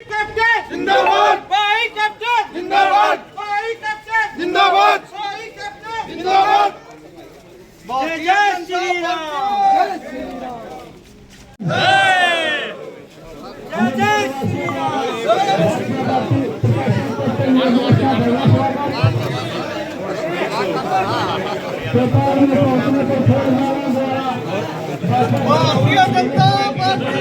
Captain जिंदाबाद, भाई captain जिंदाबाद, भाई कैप्टन जिंदाबाद, भाई कैप्टन जिंदाबाद। जय श्री राम, जय श्री भारतीय जनता पार्टी।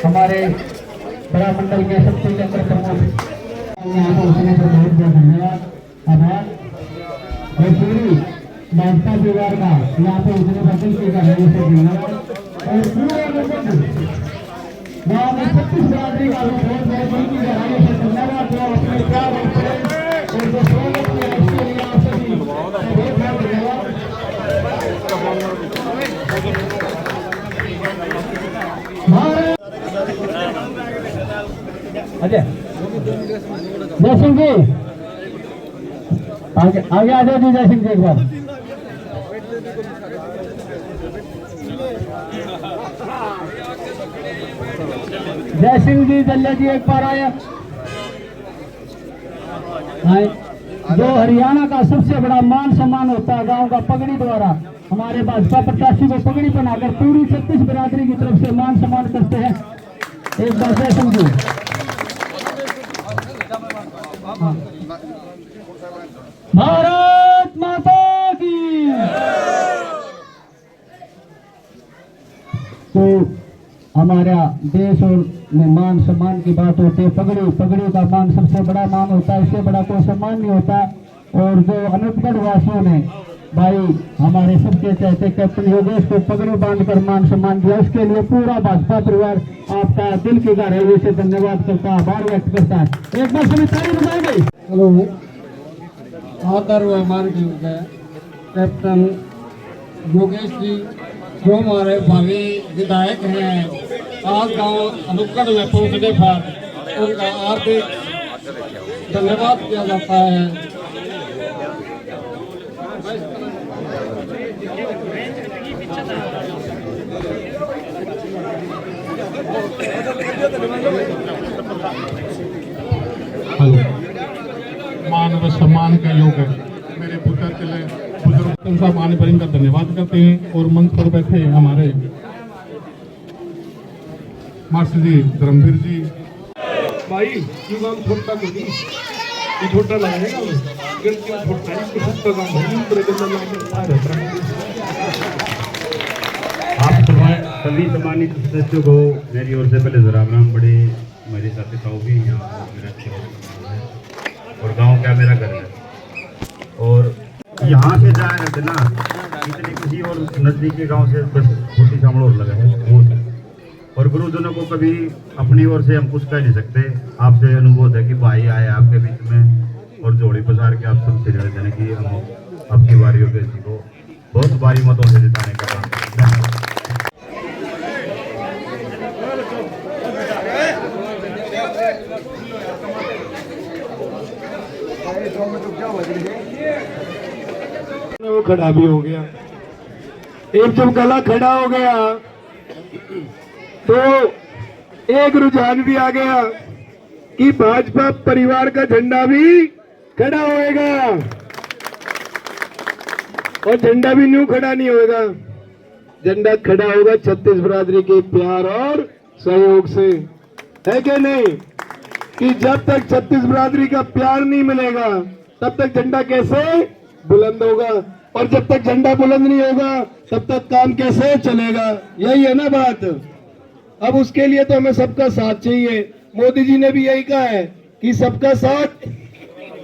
हमारे बड़ा मंडल के सबसे केंद्र प्रमुख यहाँ पर उतरने पर बहुत बहुत धन्यवाद, आभार। और पूरी भाजपा परिवार का यहाँ पर उतरने पर दिल के कार्यों से धन्यवाद। और पूरे गाँव में 36 बरादरी का बहुत बहुत दिल की गहराइयों से धन्यवाद। जो अपने प्यार और प्रेम और जो स्वागत किया उसके लिए आप सभी बहुत बहुत धन्यवाद। अजय जय सिंह जी आगे आगे आ जाओ जी। जय सिंह जी एक बार। जय सिंह जी जल्ले जी एक बार आए। जो हरियाणा का सबसे बड़ा मान सम्मान होता है गांव का पगड़ी द्वारा, हमारे भाजपा प्रत्याशी को पगड़ी बनाकर पूरी 36 बिरादरी की तरफ से मान सम्मान करते हैं। एक बार जय सिंह जी। भारत माता की। तो हमारा देश और में मान सम्मान की बात होती है। पगड़ी का मान सबसे बड़ा मान होता है, इससे बड़ा कोई सम्मान नहीं होता। और जो अनूपगढ़ वासियों ने भाई हमारे सबके चाहते कैप्टन योगेश को पगड़ी बांधकर मान सम्मान दिया, उसके लिए पूरा भाजपा परिवार आपका दिल की गहराइयों से धन्यवाद करता है, आभार व्यक्त करता है। एक बार सभी ताली बजाएंगे। हेलो आदर व मान के कैप्टन योगेश जी जो हमारे भावी विधायक हैं, आज गांव अनूपगढ़ में पहुंचने पर उनका हार्दिक धन्यवाद किया जाता है। मान व सम्मान का योग है मेरे पुत्र चले बुजुर्ग का मान पर इनका धन्यवाद करते हैं। और मंच पर बैठे हमारे मास्टर जी धर्मवीर जी। भाई ये काम छोटा को नहीं, ये छोटा लगेगा छोटा काम आप सभी सम्मानित सदस्यों को मेरी ओर से पहले राम राम। बड़े मेरे साथी ताऊ भी यहाँ मेरा और गांव क्या मेरा घर है। और यहाँ से जाए रहते ना इतने किसी और नजदीकी गांव से बस छोटी सामड़ और लगा है वो। और गुरुजनों को कभी अपनी ओर से हम कुछ कह नहीं सकते। आपसे अनुभव है कि भाई आए आपके बीच में और जोड़ी पसार के आप सबसे जाने की हम आपकी बारी योगेश जी को बहुत भारी मतों से जिताने का काम करते हैं। वो खड़ा भी हो गया, एक जब गला खड़ा हो गया तो एक रुझान भी आ गया कि भाजपा परिवार का झंडा भी खड़ा होएगा। और झंडा भी न्यू खड़ा नहीं होएगा, झंडा खड़ा होगा 36 बिरादरी के प्यार और सहयोग से, है कि नहीं? कि जब तक 36 बिरादरी का प्यार नहीं मिलेगा तब तक झंडा कैसे बुलंद होगा, और जब तक झंडा बुलंद नहीं होगा तब तक काम कैसे चलेगा? यही है ना बात। अब उसके लिए तो हमें सबका साथ चाहिए। मोदी जी ने भी यही कहा है कि सबका साथ,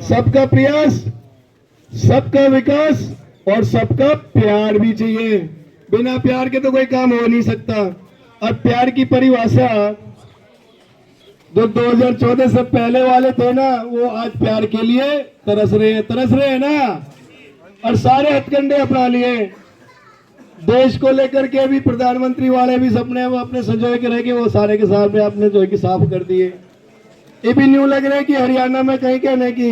सबका प्रयास, सबका विकास और सबका प्यार भी चाहिए। बिना प्यार के तो कोई काम हो नहीं सकता। और प्यार की परिभाषा जो 2014 से पहले वाले थे ना, वो आज प्यार के लिए तरस रहे हैं ना, और सारे हथकंडे अपना लिए। देश को लेकर के भी प्रधानमंत्री वाले भी सपने वो अपने संजोए के रह के वो सारे के सारे आपने जो है कि साफ कर दिए। ये भी न्यू लग रहा है कि हरियाणा में कहीं कहने की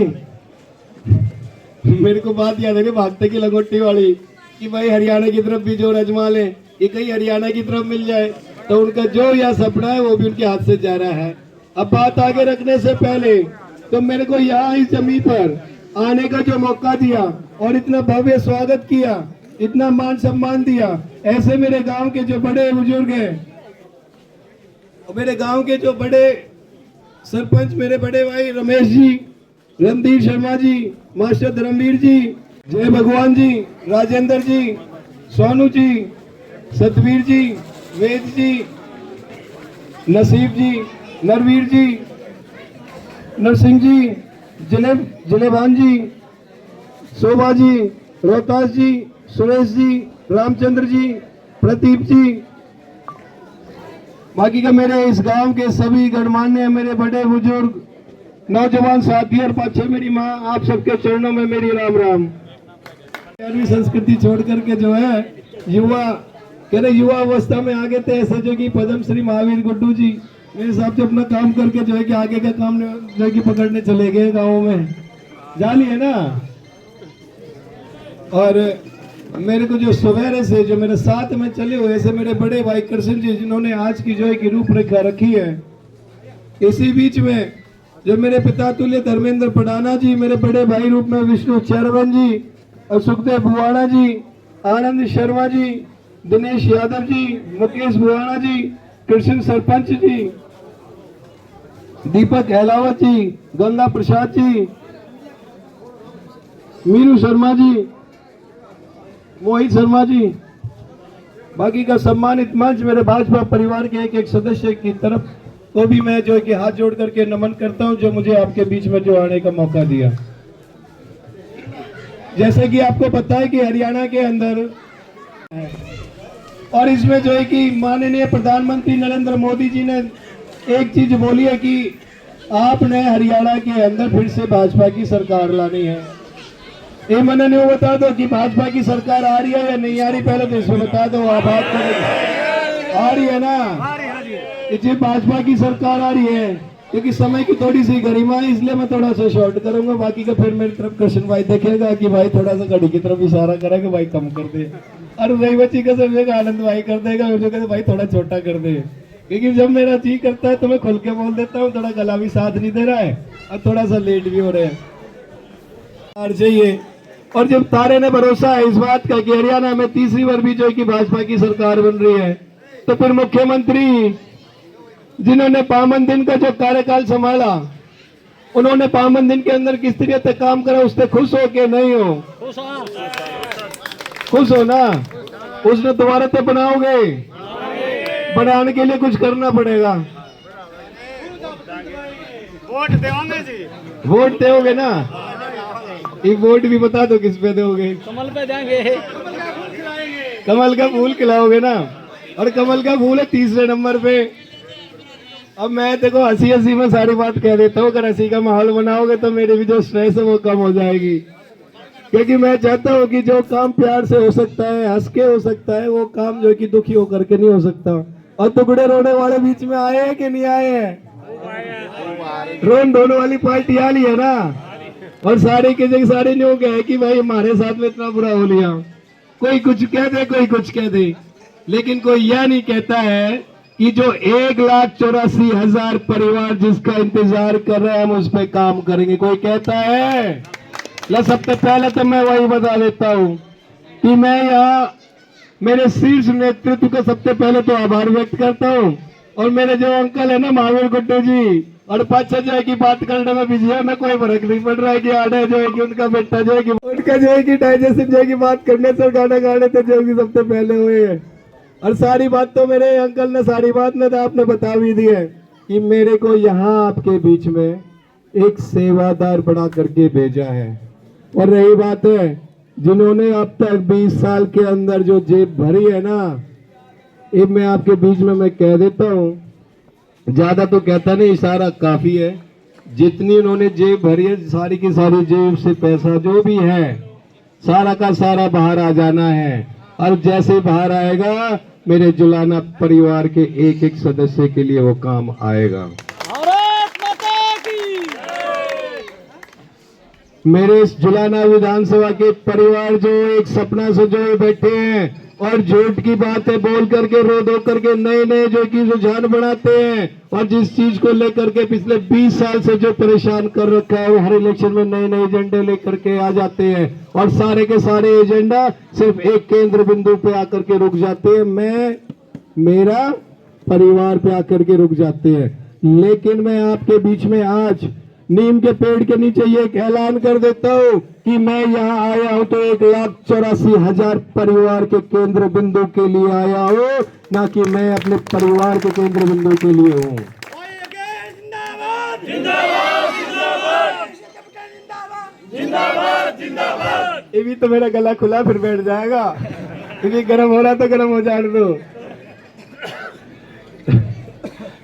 मेरे को बात याद है कि भागते की लंगोटी वाली, कि भाई हरियाणा की तरफ भी जो रजमा ले कि कहीं हरियाणा की तरफ मिल जाए, तो उनका जो यह सपना है वो भी उनके हाथ से जा रहा है। अब बात आगे रखने से पहले तो मेरे को यहाँ इस जमीन पर आने का जो मौका दिया और इतना भव्य स्वागत किया, इतना मान सम्मान दिया, ऐसे मेरे गांव के जो बड़े बुजुर्ग हैं, मेरे गांव के जो बड़े सरपंच, मेरे बड़े भाई रमेश जी, रणधीर शर्मा जी, मास्टर धर्मवीर जी, जय भगवान जी, राजेंद्र जी, सोनू जी, सतवीर जी, वेद जी, नसीब जी, नरवीर जी, नरसिंह जी, जिलेबान जी, शोभा जी, रोहतास जी, सुरेश जी, रामचंद्र जी, प्रदीप जी, बाकी का मेरे इस गांव के सभी गणमान्य, मेरे बड़े बुजुर्ग, नौजवान साथी और पाछे मेरी माँ, आप सबके चरणों में मेरी राम राम। संस्कृति छोड़ करके जो है युवा कह रहे युवा अवस्था में आगे थे, ऐसे जो कि पद्म श्री महावीर गुड्डू जी मेरे हिसाब से अपना काम करके जो है कि आगे का काम जो है कि पकड़ने चले गए गाँव में, जानी है ना। और मेरे को जो सवेरे से जो मेरे साथ में चले हुए ऐसे मेरे बड़े भाई कृष्ण जी, जिन्होंने आज की जो है कि रूपरेखा रखी है। इसी बीच में जो मेरे पिता तुल्य धर्मेंद्र पडाना जी, मेरे बड़े भाई रूप में विष्णु चैरवन जी और सुखदेव बुआना जी, आनंद शर्मा जी, दिनेश यादव जी, मुकेश बुआना जी, कृष्ण सरपंच जी, दीपक अहलावत जी, गंगा प्रसाद जी, मीरू शर्मा जी, मोहित शर्मा जी, बाकी का सम्मानित मंच मेरे भाजपा परिवार के एक एक सदस्य की तरफ को भी मैं जो है कि हाथ जोड़ करके नमन करता हूं, जो मुझे आपके बीच में जो आने का मौका दिया। जैसे कि आपको पता है कि हरियाणा के अंदर और इसमें जो है कि माननीय प्रधानमंत्री नरेंद्र मोदी जी ने एक चीज बोली है कि आपने हरियाणा के अंदर फिर से भाजपा की सरकार लानी है। ये मैंने नहीं बता दो कि भाजपा की सरकार आ रही है या नहीं आ रही, पहले तो इसमें बता दो। आप बात करें आ रही है ना, जी भाजपा की सरकार आ रही है, क्योंकि समय की थोड़ी सी गरिमा है, इसलिए मैं थोड़ा सा शॉर्ट करूंगा। बाकी का फिर मेरी तरफ कृष्ण भाई देखेगा कि भाई थोड़ा सा घड़ी की तरफ इशारा करेगा, भाई कम कर दे, और रही बच्ची का सब आनंद भाई कर देगा, मुझे कहते भाई थोड़ा छोटा कर दे, क्योंकि जब मेरा जी करता है तो मैं खुल के बोल देता हूँ। थोड़ा गला भी साथ नहीं दे रहा है और थोड़ा सा लेट भी हो रहे हैं चाहिए। और जब तारे ने भरोसा है इस बात का कि हरियाणा में तीसरी बार भी जो है कि भाजपा की सरकार बन रही है, तो फिर मुख्यमंत्री जिन्होंने 52 दिन का जो कार्यकाल संभाला, उन्होंने 52 दिन के अंदर किस तरह से काम करा, उससे खुश हो के नहीं हो? खुश हो ना। उसने दोबारा तो बनाओगे, बनाने के लिए कुछ करना पड़ेगा। वोट देंगे जी, वोट दोगे ना? एक वोट भी बता दो किस पे दोगे? कमल पे देंगे, कमल का फूल खिलाओगे ना, और कमल का फूल है तीसरे नंबर पे। अब मैं देखो हंसी हंसी में सारी बात कह देता हूँ, अगर हंसी का माहौल बनाओगे तो मेरी भी जो स्ट्रेस है वो कम हो जाएगी, क्योंकि मैं चाहता हूँ कि जो काम प्यार से हो सकता है, हंस के हो सकता है, वो काम जो कि दुखी होकर के नहीं हो सकता। और टुकड़े रोने वाले बीच में आए हैं कि नहीं आए हैं? रोन धोने वाली पार्टी आ ली है ना, और सारे के जगह सारे लोग है कि भाई हमारे साथ में इतना बुरा हो लिया। कोई कुछ कह दे, कोई कुछ कह दे, लेकिन कोई यह नहीं कहता है कि जो 1,84,000 परिवार जिसका इंतजार कर रहे हैं हम उस पर काम करेंगे। कोई कहता है? सबसे पहले तो मैं वही बता देता हूँ कि मैं यहाँ मेरे शीर्ष नेतृत्व का सबसे पहले तो आभार व्यक्त करता हूँ, और मेरे जो अंकल है ना महावीर गुड्डू जी, और पाछा जो है की बात करने में बिजी है, मैं कोई फर्क नहीं पड़ रहा है कि आड़े जो है कि उनका बेटा जो है कि उनका जो है कि डाइजेशन जो है की बात करने से गाना गाने से जो है कि सबसे पहले हुए है। और सारी बात तो मेरे अंकल ने सारी बात ने तो आपने बता भी दी है कि मेरे को यहाँ आपके बीच में एक सेवादार बना करके भेजा है। और रही बात है जिन्होंने अब तक 20 साल के अंदर जो जेब भरी है ना, ये मैं आपके बीच में मैं कह देता हूँ, ज्यादा तो कहता नहीं, इशारा काफी है। जितनी उन्होंने जेब भरी है, सारी की सारी जेब से पैसा जो भी है सारा का सारा बाहर आ जाना है। और जैसे बाहर आएगा मेरे जुलाना परिवार के एक एक सदस्य के लिए वो काम आएगा। भारत माता की। मेरे इस जुलाना विधानसभा के परिवार जो एक सपना सजोए बैठे हैं और झूठ की बातें बोल करके रो धो करके नए नए जो की रुझान बनाते हैं और जिस चीज को लेकर के पिछले 20 साल से जो परेशान कर रखा है वो हर इलेक्शन में नए नए एजेंडे लेकर के आ जाते हैं और सारे के सारे एजेंडा सिर्फ एक केंद्र बिंदु पे आकर के रुक जाते हैं, मैं मेरा परिवार पे आकर के रुक जाते हैं। लेकिन मैं आपके बीच में आज नीम के पेड़ के नीचे ये एक ऐलान कर देता हूँ कि मैं यहाँ आया हूँ तो 1,84,000 परिवार के केंद्र बिंदु के लिए आया हूँ, ना कि मैं अपने परिवार के केंद्र बिंदु के लिए हूँ। ये भी तो मेरा गला खुला फिर बैठ जाएगा, क्योंकि गर्म हो रहा तो गर्म हो जाने दो।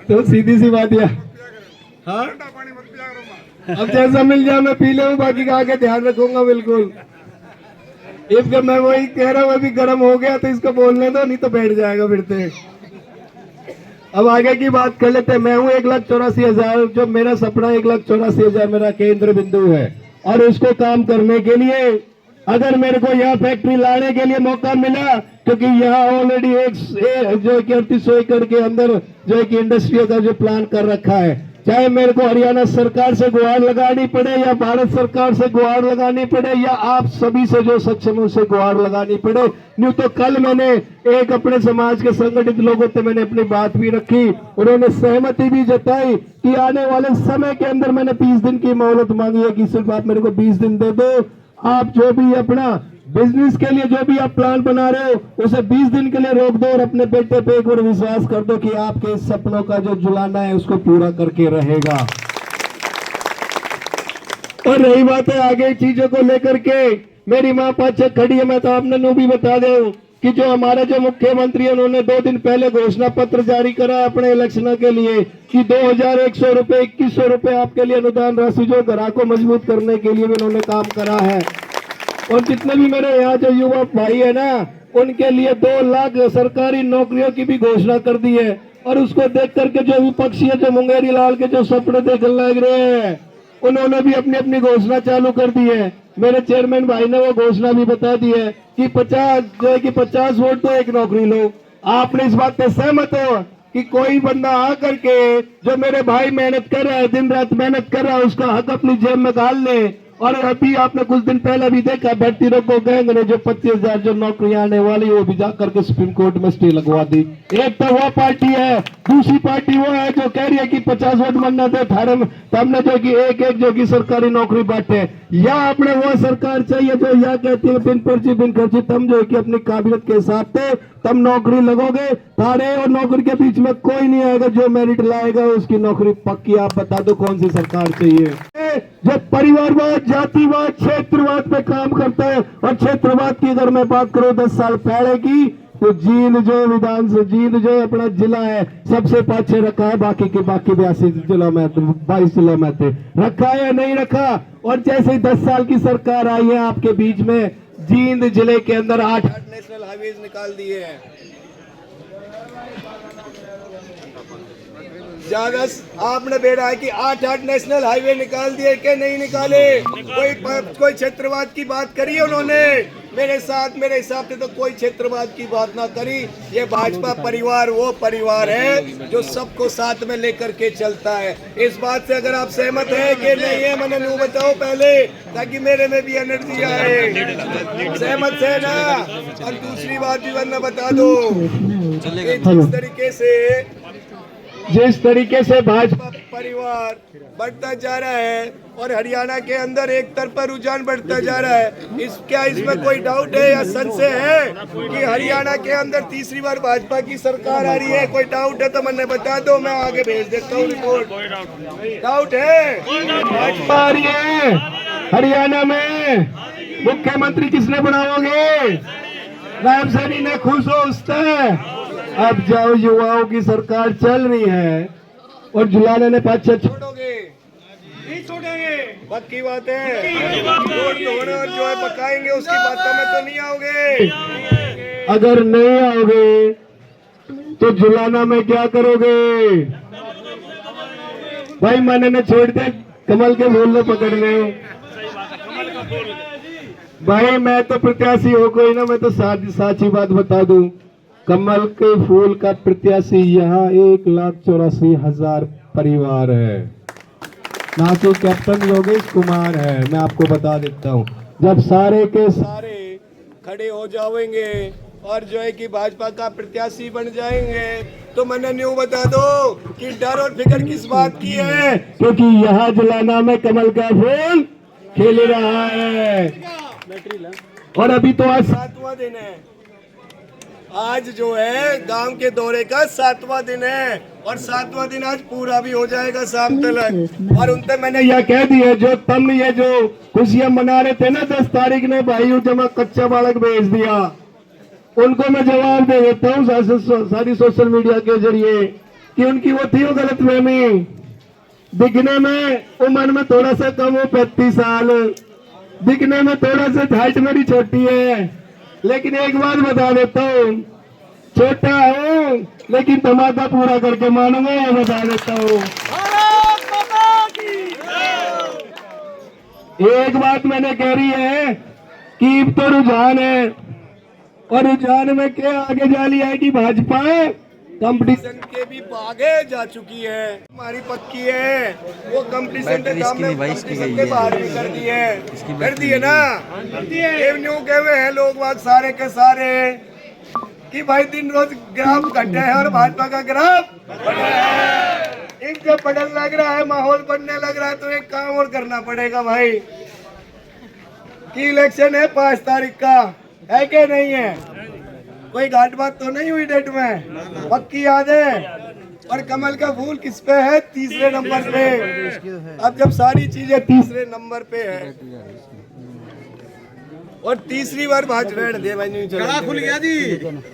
तो सीधी सी बात है, हाँ अब जैसा मिल जाए मैं पी लूँ, बाकी का आगे ध्यान रखूंगा बिल्कुल। इसका मैं वही कह रहा हूँ, अभी गर्म हो गया तो इसको बोलने दो, नहीं तो बैठ जाएगा फिर से। अब आगे की बात कर लेते हैं। मैं हूँ 1,84,000, जो मेरा सपना 1,84,000 मेरा केंद्र बिंदु है और उसको काम करने के लिए अगर मेरे को यहाँ फैक्ट्री लाने के लिए मौका मिला, क्योंकि यहाँ ऑलरेडी एक जो 3800 एकड़ के अंदर जो एक इंडस्ट्री का जो प्लान कर रखा है, चाहे मेरे को हरियाणा सरकार से गुहार लगानी पड़े या भारत सरकार से गुहार लगानी पड़े या आप सभी से जो सक्षम उनसे गुहार लगानी पड़े, न्यू तो कल मैंने एक अपने समाज के संगठित लोगों से मैंने अपनी बात भी रखी, उन्होंने सहमति भी जताई कि आने वाले समय के अंदर मैंने 20 दिन की मोहलत मांगी है कि सिर्फ आप मेरे को 20 दिन दे दो, आप जो भी अपना बिजनेस के लिए जो भी आप प्लान बना रहे हो उसे 20 दिन के लिए रोक दो और अपने बेटे पे एक बार विश्वास कर दो कि आपके इस सपनों का जो जुलाना है उसको पूरा करके रहेगा। और रही बात है आगे चीजों को लेकर के, मेरी माँ पाछे खड़ी है, मैं तो आपने नो भी बता दूं कि जो हमारे जो मुख्यमंत्री है उन्होंने 2 दिन पहले घोषणा पत्र जारी करा अपने इलेक्शन के लिए कि 2,100 रुपए 2,100 रुपए आपके लिए अनुदान राशि जो घरों को मजबूत करने के लिए भी उन्होंने काम करा है। और जितने भी मेरे यहाँ जो युवा भाई है ना, उनके लिए 2 लाख सरकारी नौकरियों की भी घोषणा कर दी है। और उसको देख करके जो विपक्षी है, जो मुंगेरी लाल के जो सपने देखने लग रहे हैं, उन्होंने भी अपनी अपनी घोषणा चालू कर दी है। मेरे चेयरमैन भाई ने वो घोषणा भी बता दी है कि 50 वोट तो एक नौकरी लो। आपने इस बात से सहमत हो कि कोई बंदा आकर के जो मेरे भाई मेहनत कर रहा है, दिन रात मेहनत कर रहा है, उसका हक अपनी जेब में डाल ले। और अभी आपने कुछ दिन पहले भी देखा भर्ती रोको गैंग ने जो 25,000 जो नौकरियां आने वाली वो भी जाकर के सुप्रीम कोर्ट में स्टे लगवा दी। एक तो वो पार्टी है, दूसरी पार्टी वो है जो कह रही है कि 50 वोट बनना थे हमने जो कि एक जो कि सरकारी नौकरी बांटे। या अपने वो सरकार चाहिए जो या कहती है बिन पर्ची बिन खर्ची, तुम जो है कि अपनी काबिलियत के हिसाब से तुम नौकरी लगोगे, तारे और नौकरी के बीच में कोई नहीं आएगा, जो मेरिट लाएगा उसकी नौकरी पक्की। आप बता दो कौन सी सरकार चाहिए जो परिवारवाद, जातिवाद, क्षेत्रवाद पे काम करता है। और क्षेत्रवाद की अगर मैं बात करूं 10 साल पहले की, तो जींद जो अपना जिला है सबसे पाछे रखा है, बाकी 82 जिलों में 22 जिलों में थे, रखा है या नहीं रखा। और जैसे ही 10 साल की सरकार आई है आपके बीच में, जींद जिले के अंदर 8 नेशनल हाईवेज निकाल दिए हैं। ज्यादा आपने बेड़ा है कि 8 नेशनल हाईवे निकाल दिए कि नहीं निकाले? कोई क्षेत्रवाद की बात करी उन्होंने? मेरे साथ मेरे हिसाब से तो कोई क्षेत्रवाद की बात ना करी। ये भाजपा परिवार वो परिवार है जो सबको साथ में लेकर के चलता है। इस बात से अगर आप सहमत है कि नहीं है, मैंने नु बताओ पहले, ताकि मेरे में भी एनर्जी आए। सहमत है ना? और दूसरी बात भी वरना बता दो, जिस तरीके से भाजपा परिवार बढ़ता जा रहा है और हरियाणा के अंदर एक तरफा रुझान बढ़ता जा रहा है, क्या इसमें कोई डाउट है या संशय है कि हरियाणा के अंदर तीसरी बार भाजपा की सरकार आ रही है? कोई डाउट है तो मैंने बता दो, मैं आगे भेज देता हूँ रिपोर्ट। डाउट है? भाजपा आ रही है हरियाणा में, मुख्यमंत्री किसने बनाओगे? नायब सैनी ने खुश हो उससे। अब जाओ, युवाओं की सरकार चल रही है और जुलाने ने पाछे छोड़ोगे? नहीं छोड़ेंगे, पक्की बात है। रोड और जो है पकाएंगे उसकी बातों में तो नहीं आओगे। अगर नहीं आओगे तो जुलाना में क्या करोगे? भाई माने ने छोड़ दे कमल के फूल ने पकड़ने। भाई मैं तो प्रत्याशी हो कोई ना, मैं तो साची बात बता दूं, कमल के फूल का प्रत्याशी यहाँ 1,84,000 परिवार है, ना कि कैप्टन योगेश कुमार है। मैं आपको बता देता हूँ, जब सारे के सारे खड़े हो जाएंगे और जो है कि भाजपा का प्रत्याशी बन जाएंगे, तो मैंने न्यू बता दो कि डर और फिक्र किस बात की है, क्योंकि यहाँ जुलाना में कमल का फूल खिल रहा है। और अभी तो आज 7वां दिन है, आज जो है गांव के दौरे का 7वां दिन है, और 7वां दिन आज पूरा भी हो जाएगा शाम तक। और उनसे मैंने यह कह दिया, जो तुम ये जो खुशियां मना रहे थे ना 10 तारीख ने, भाई जमा कच्चा बालक भेज दिया, उनको मैं जवाब दे देता हूँ सारी सोशल मीडिया के जरिए कि उनकी वो थी वो गलतफहमी, दिखने में उम्र में थोड़ा सा कम हो, 35 साल, दिखने में थोड़ा सा हाइट मेरी छोटी है, लेकिन एक बात बता देता हूँ, छोटा हूँ लेकिन धमाका पूरा करके मानूंगा, ये बता देता हूँ। एक बात मैंने कह रही है कि अब तो रुझान है, और रुझान में क्या आगे जा लिया है कि भाजपा कंपटीशन के भी आगे जा चुकी है, हमारी पक्की है, वो कंपटीशन के काम में कंपटीशन के बाहर भी कर दी है ना। ये न्यू कहे हुए हैं लोग बात सारे के सारे कि भाई दिन रोज ग्राफ घटे है और भाजपा का ग्राफ बढ़ा है। एक जब बढ़ने लग रहा है, माहौल बनने लग रहा है, तो एक काम और करना पड़ेगा भाई कि इलेक्शन है 5 तारीख का, है क्या नहीं है? कोई घाट बात तो नहीं हुई डेट में, पक्की याद है। और कमल का फूल किस पे है? तीसरे नंबर पे। अब जब सारी चीजें तीसरे नंबर पे है और तीसरी बार भाजपा दे भाई नहीं चला खुल गया जी।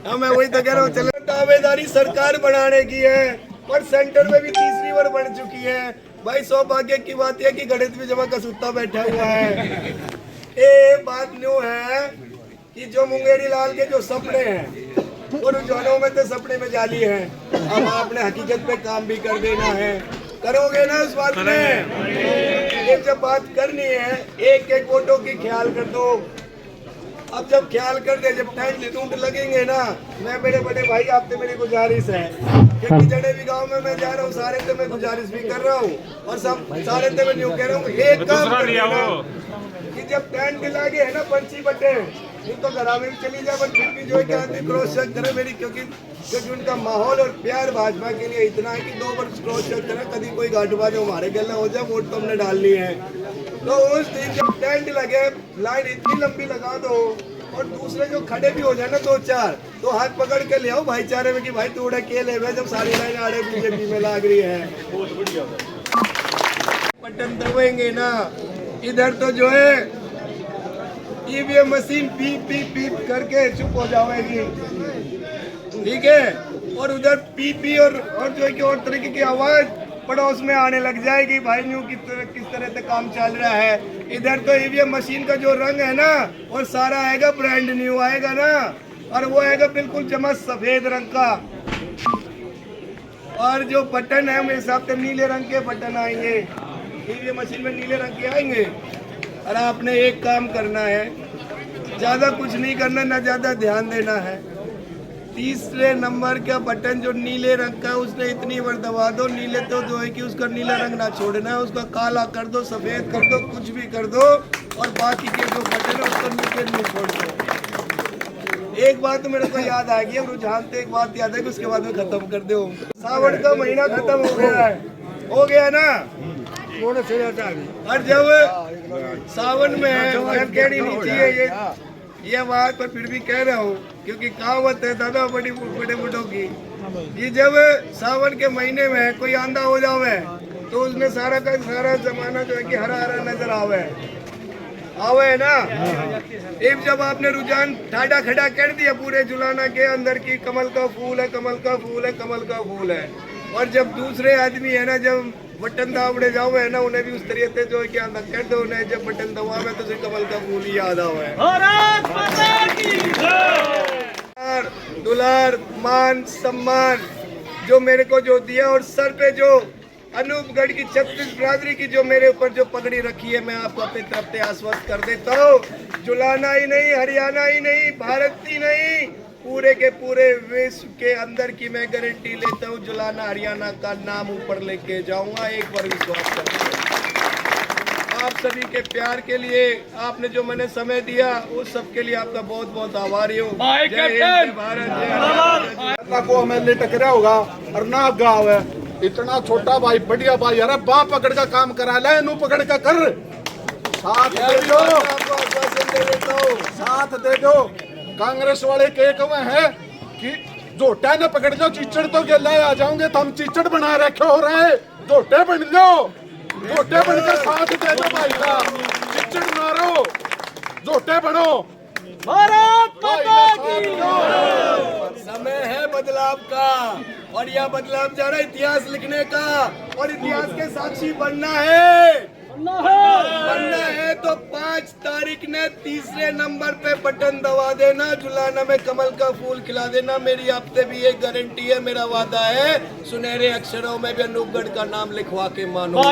हाँ मैं वही तो कह रहा हूँ, चलो दावेदारी सरकार बनाने की है और सेंटर में भी तीसरी बार बढ़ चुकी है भाई। सौभाग्य की बात है कि गणित में जमा कसूता बैठा हुआ है। ये बात न्यू है कि जो मुंगेरी लाल के जो सपने हैं वो रुझानों में तो सपने में जाली है। अब आपने हकीकत पे काम भी कर देना है, करोगे ना उस बात में। ये जब बात करनी है एक एक वोटों की ख्याल कर दो। अब जब ख्याल कर दे, जब टाइम टूट लगेंगे ना, मैं मेरे बड़े भाई आपसे मेरी गुजारिश है, क्योंकि जड़े भी गांव में मैं जा रहा हूँ सारे से मैं गुजारिश भी कर रहा हूँ और सब सारे से मैं न्यू कह रहा हूँ, एक काम कि जब टेंट लागे है ना पर्ची बटे, नहीं तो घर में भी चली जाए, पर फिर भी जो है कि आदमी क्रॉस चेक करे मेरी, क्योंकि उनका माहौल और प्यार भाजपा के लिए इतना है कि 2 बार क्रॉस चेक करे, कभी कोई गांठबाज हमारे गले हो जाए, वोट तो हमने डालनी है। तो उस दिन जब टेंट लगे, लाइन इतनी लंबी लगा दो और दूसरे जो खड़े भी हो जाए ना 2-4, तो हाथ पकड़ के ले आओ भाईचारे में कि भाई तू अकेले में, जब सारी लाइन आड़े बीजेपी में लाग रही है। बटन दबाएंगे ना, इधर तो जो है ईवीएम मशीन पीप पीप पीप करके चुप हो जाएगी, ठीक है, और उधर पीपी और जो है कि और तरीके की आवाज पड़ोस में आने लग जाएगी भाई न्यू किस तरह से काम चल रहा है। इधर तो ईवीएम मशीन का जो रंग है ना और सारा आएगा ब्रांड न्यू आएगा ना, और वो आएगा बिल्कुल चमक सफेद रंग का, और जो बटन है मेरे हिसाब से नीले रंग के बटन आएंगे, ईवीएम मशीन में नीले रंग के आएंगे। और आपने एक काम करना है, ज्यादा कुछ नहीं करना, ना ज्यादा ध्यान देना है। तीसरे नंबर का बटन जो नीले रंग का, उसने इतनी बार दबा दो, नीले तो जो है कि उसका नीला रंग ना छोड़ना है, उसका काला कर दो, सफेद कर दो, कुछ भी कर दो, और बाकी के जो बटन है उसको नीचे नहीं छोड़ दो। एक बात तो मेरे को याद आ गई, रुझान तो एक बात याद है कि उसके बाद में खत्म कर दो। सावन का महीना खत्म हो गया है, हो गया ना, और जब सावन में कहनी नहीं चाहिए ये बात, पर फिर भी कह रहा हूँ क्योंकि कहावत है दादा बड़े बूढ़ों की, ये जब सावन के महीने में कोई आंधा हो जावे तो उसमें सारा का सारा जमाना जो है कि हरा हरा नजर आवे है ना। एक जब आपने रुझान ठाडा खड़ा कर दिया पूरे जुलाना के अंदर की कमल का फूल है, कमल का फूल है, कमल का फूल है, और जब दूसरे आदमी है ना जब बटन दबाने जाओ है ना, उन्हें भी उस तरीके से जो है कि अंदर कर दो, उन्हें जब बटन दबावे तो उसे कमल का फूल ही याद आवे। दुलार मान सम्मान जो मेरे को जो दिया और सर पे जो अनूपगढ़ की 36 बिरादरी की जो मेरे ऊपर जो पगड़ी रखी है, मैं आपको अपनी तरफ से आश्वस्त कर देता हूँ, जुलाना ही नहीं, हरियाणा ही नहीं, भारत ही नहीं, पूरे के पूरे विश्व के अंदर की मैं गारंटी लेता हूँ, जुलाना हरियाणा का नाम ऊपर लेके जाऊंगा। एक बार विश्वास करते आप सभी के प्यार के लिए, आपने जो मैंने समय दिया उस सब के लिए आपका बहुत बहुत आभारी हूँ। जय हिंद, जय भारत, जय हरियाणा। को हमें ले टकरा होगा और ना गाँव है इतना छोटा भाई, बढ़िया भाई, अरे बाँ पकड़ का काम करा ले, नू पकड़ का कर, साथ दे दो, आपको आश्वासन दे देता हूँ। साथ दे दो। कांग्रेस वाले के कवे है कि जोटा न पकड़ जाओ, चिचड़ तो गेला आ जाओगे, तो हम चिचड़ बना रखे हो रहे, जोटे बन जाओ, जोटे बनकर साथ दे दो भाई का, चिचड़ ना रहो, जोटे बनो। भारत माता की समय है बदलाव का, और यह बदलाव जा रहा है इतिहास लिखने का, और इतिहास के साक्षी बनना है। बनना है तो 5 तारीख ने तीसरे नंबर पे बटन दबा देना, जुलाना में कमल का फूल खिला देना। मेरी आपसे भी एक गारंटी है, मेरा वादा है, सुनहरे अक्षरों में भी अनूपगढ़ का नाम लिखवा के मानो।